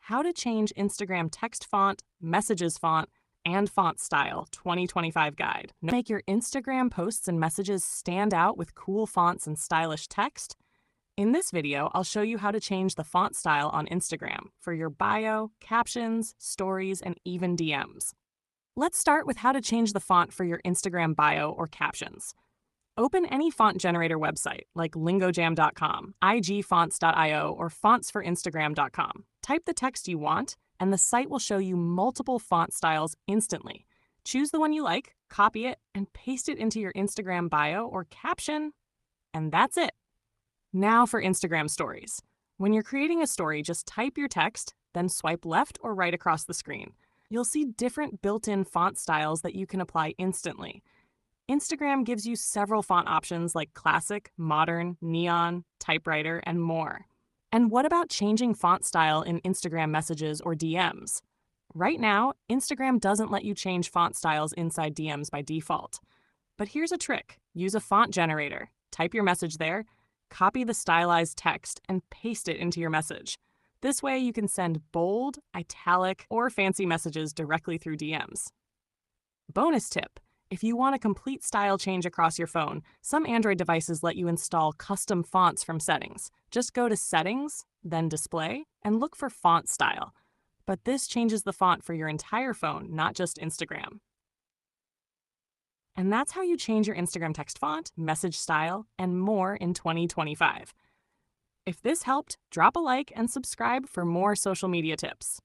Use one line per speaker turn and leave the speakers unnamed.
How to Change Instagram Text Font, Messages Font, and Font Style 2025 Guide. Make your Instagram posts and messages stand out with cool fonts and stylish text. In this video, I'll show you how to change the font style on Instagram for your bio, captions, stories, and even DMs. Let's start with how to change the font for your Instagram bio or captions. Open any font generator website like lingojam.com, igfonts.io, or fontsforinstagram.com. Type the text you want, and the site will show you multiple font styles instantly. Choose the one you like, copy it, and paste it into your Instagram bio or caption, and that's it. Now for Instagram stories. When you're creating a story, just type your text, then swipe left or right across the screen. You'll see different built-in font styles that you can apply instantly. Instagram gives you several font options like classic, modern, neon, typewriter, and more. And what about changing font style in Instagram messages or DMs? Right now, Instagram doesn't let you change font styles inside DMs by default. But here's a trick. Use a font generator. Type your message there, copy the stylized text, and paste it into your message. This way you can send bold, italic, or fancy messages directly through DMs. Bonus tip. If you want a complete style change across your phone, some Android devices let you install custom fonts from settings. Just go to Settings, then Display, and look for Font Style. But this changes the font for your entire phone, not just Instagram. And that's how you change your Instagram text font, message style, and more in 2025. If this helped, drop a like and subscribe for more social media tips.